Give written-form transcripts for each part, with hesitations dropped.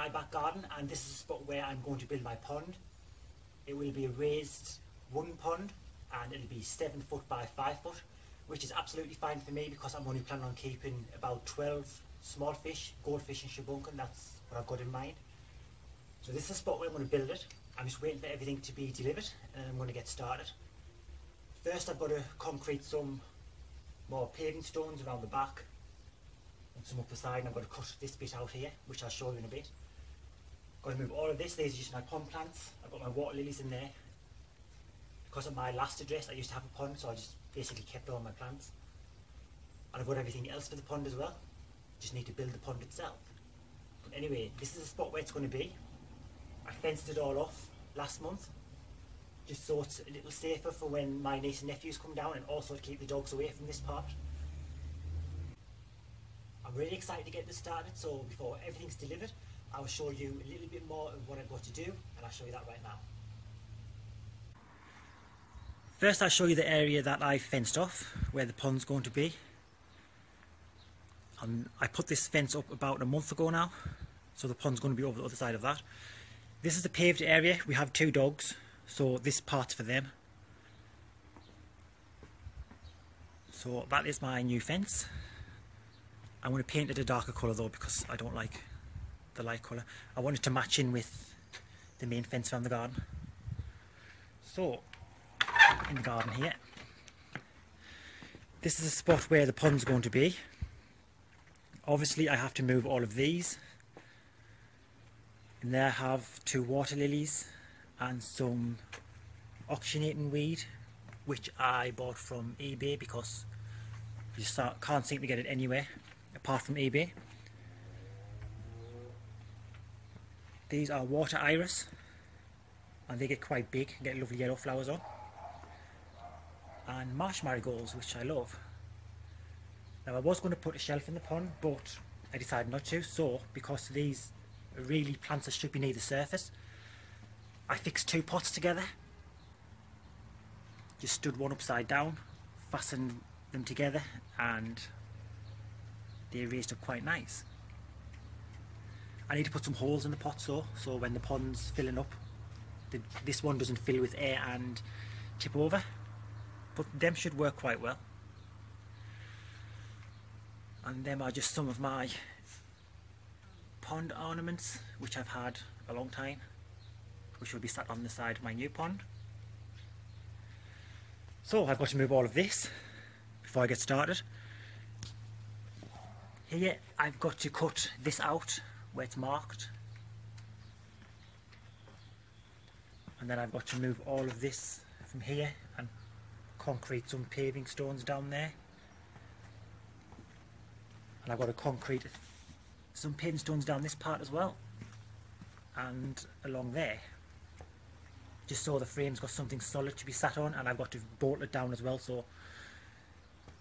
my back garden, and this is a spot where I'm going to build my pond. It will be a raised wooden pond, and it'll be 7 foot by 5 foot, which is absolutely fine for me because I'm only planning on keeping about 12 small fish, goldfish and shabunkin. That's what I've got in mind. So this is the spot where I'm going to build it. I'm just waiting for everything to be delivered and I'm going to get started. First I've got to concrete some more paving stones around the back and some up the side, and I've got to cut this bit out here, which I'll show you in a bit. Got to move all of this. These are just my pond plants. I've got my water lilies in there. Because of my last address I used to have a pond, so I just basically kept all my plants. And I've got everything else for the pond as well. Just need to build the pond itself. But anyway, this is the spot where it's going to be. I fenced it all off last month, just so it's a little safer for when my niece and nephews come down, and also to keep the dogs away from this part. I'm really excited to get this started, so before everything's delivered, I will show you a little bit more of what I've got to do, and I'll show you that right now. First I'll show you the area that I fenced off, where the pond's going to be. I put this fence up about a month ago now, so the pond's going to be over the other side of that. This is the paved area. We have 2 dogs, so this part's for them. So that is my new fence. I'm going to paint it a darker colour though, because I don't like the light colour. I want it to match in with the main fence around the garden. So, in the garden here, this is the spot where the pond's going to be. Obviously I have to move all of these. And there I have 2 water lilies and some oxygenating weed, which I bought from eBay because you just can't seem to get it anywhere apart from eBay. These are water iris, and they get quite big and get lovely yellow flowers on. And marsh marigolds, which I love. Now I was going to put a shelf in the pond, but I decided not to, so because these are really plants that should be near the surface, I fixed 2 pots together. Just stood one upside down, fastened them together, and they raised up quite nice. I need to put some holes in the pots though, so when the pond's filling up, this one doesn't fill with air and tip over, but them should work quite well. And them are just some of my pond ornaments, which I've had a long time, which will be sat on the side of my new pond. So I've got to move all of this before I get started. Here I've got to cut this out where it's marked, and then I've got to move all of this from here and concrete some paving stones down there, and I've got to concrete some paving stones down this part as well and along there, just so the frame's got something solid to be sat on, and I've got to bolt it down as well, so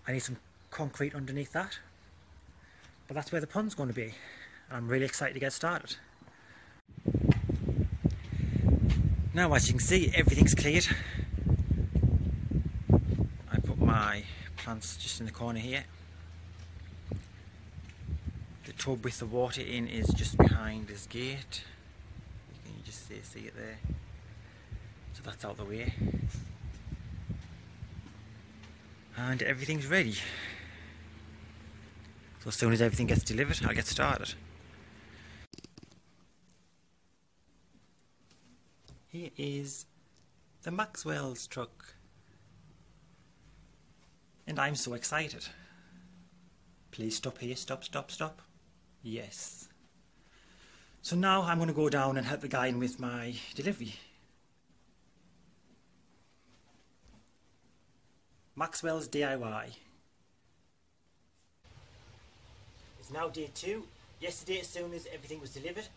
I need some concrete underneath that. But that's where the pond's going to be. I'm really excited to get started. Now, as you can see, everything's cleared. I put my plants just in the corner here. The tub with the water in is just behind this gate. You can just see it there. So that's out of the way. And everything's ready. So as soon as everything gets delivered, I'll get started. Here is the Maxwell's truck. And I'm so excited. Please stop here, stop, stop, stop. Yes. So now I'm going to go down and help the guy in with my delivery. Maxwell's DIY. It's now day 2. Yesterday, as soon as everything was delivered,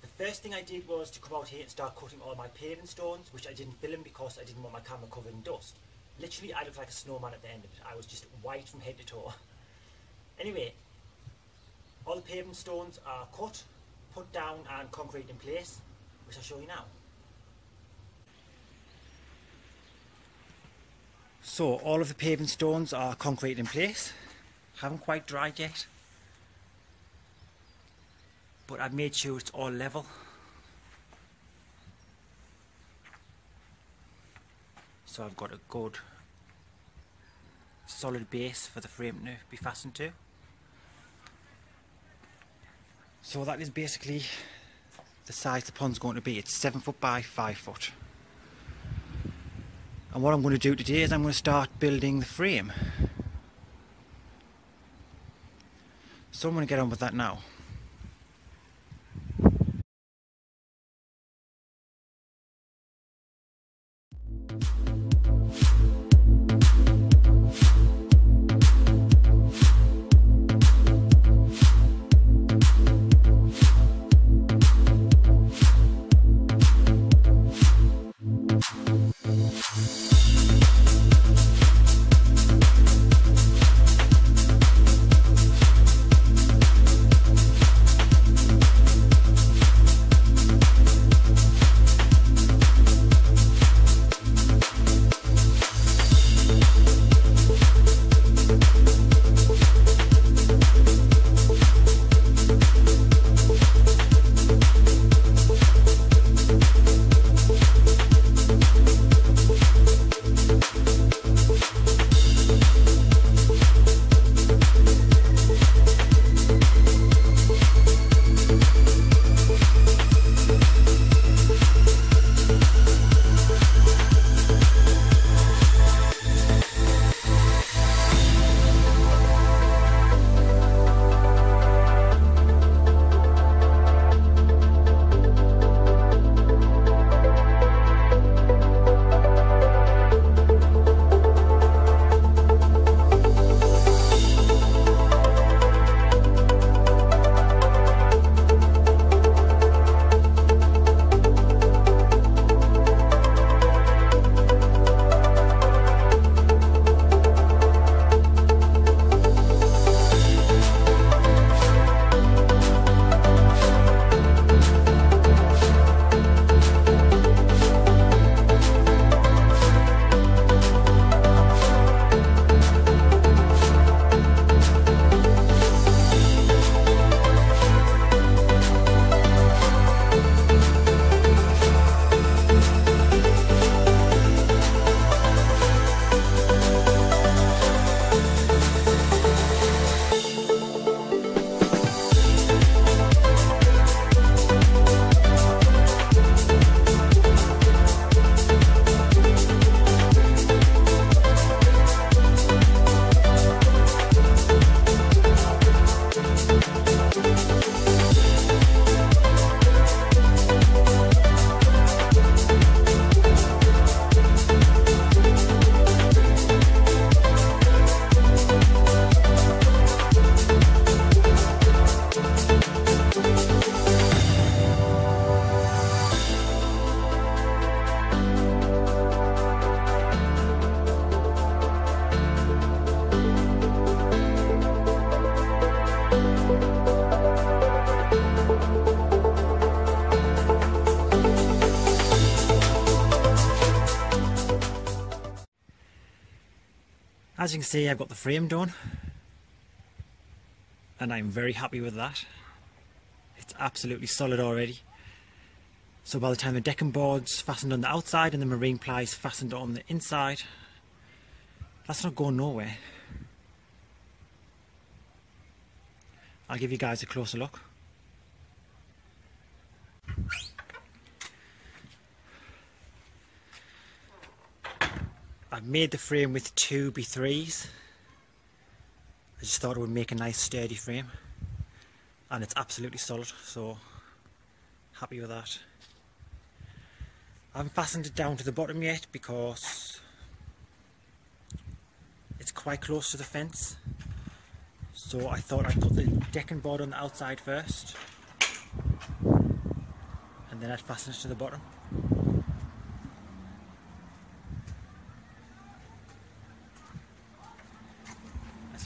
the first thing I did was to come out here and start cutting all my paving stones, which I didn't film because I didn't want my camera covered in dust. Literally, I looked like a snowman at the end of it. I was just white from head to toe. Anyway, all the paving stones are cut, put down and concrete in place, which I'll show you now. So all of the paving stones are concrete in place. Haven't quite dried yet. but I've made sure it's all level. So I've got a good solid base for the frame to be fastened to. So that is basically the size the pond's going to be. It's 7 foot by 5 foot. And what I'm going to do today is I'm going to start building the frame. So I'm going to get on with that now. As you can see, I've got the frame done and I'm very happy with that. It's absolutely solid already. So by the time the decking board's fastened on the outside and the marine plies fastened on the inside, that's not going nowhere. I'll give you guys a closer look. I've made the frame with 2x3s. I just thought it would make a nice sturdy frame, and it's absolutely solid, so happy with that. I haven't fastened it down to the bottom yet because it's quite close to the fence, so I thought I'd put the decking board on the outside first and then I'd fasten it to the bottom.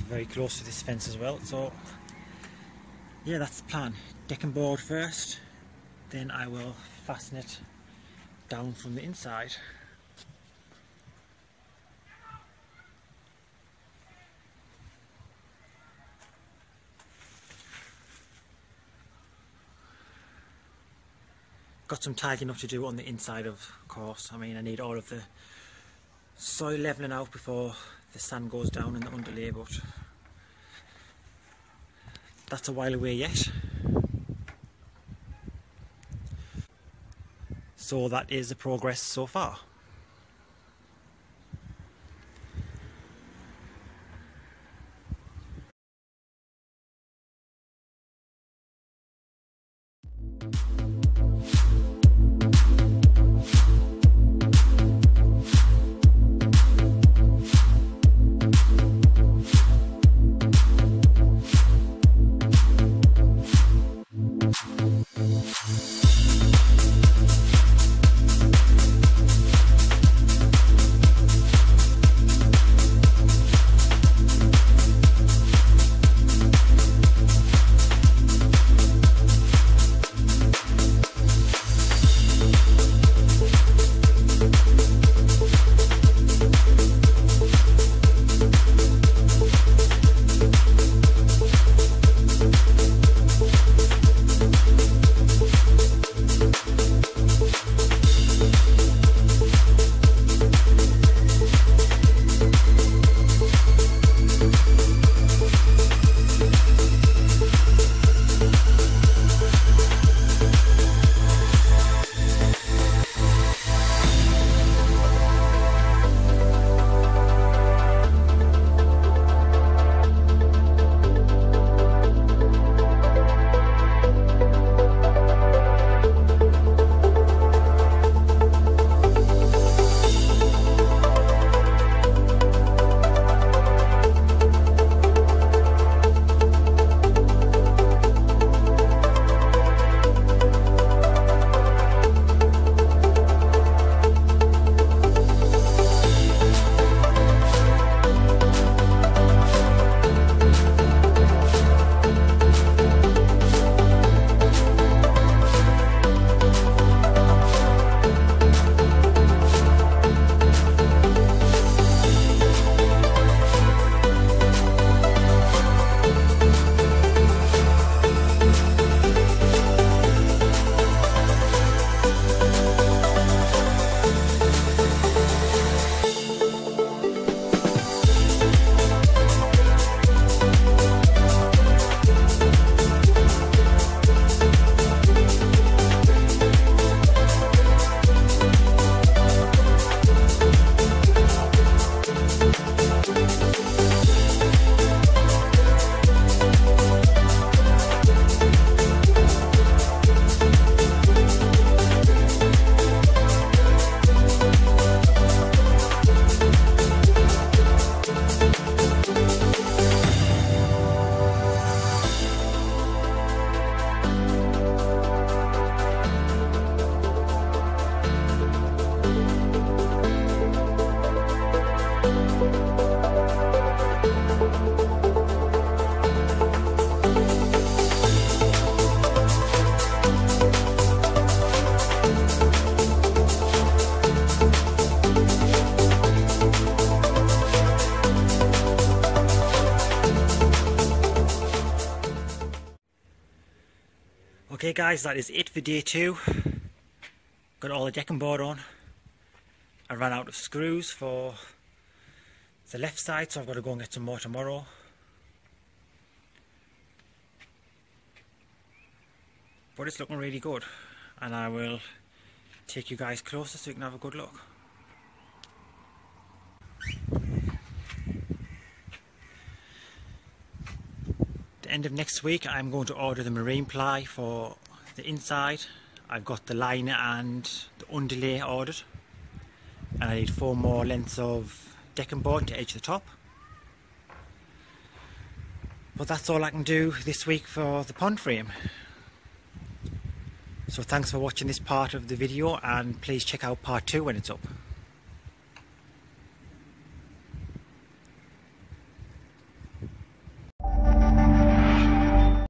Very close to this fence as well, so yeah, that's the plan. Decking board first, then I will fasten it down from the inside. Got some tidying up to do on the inside, of course. I mean, I need all of the soil levelling out before the sand goes down in the underlay, but that's a while away yet. So that is the progress so far. Okay guys, that is it for day 2. Got all the decking board on. I ran out of screws for the left side, so I've got to go and get some more tomorrow. But it's looking really good, and I will take you guys closer so you can have a good look. The end of next week I'm going to order the marine ply for the inside. I've got the liner and the underlay ordered, and I need 4 more lengths of decking board to edge the top. But that's all I can do this week for the pond frame. So thanks for watching this part of the video, and please check out part 2 when it's up.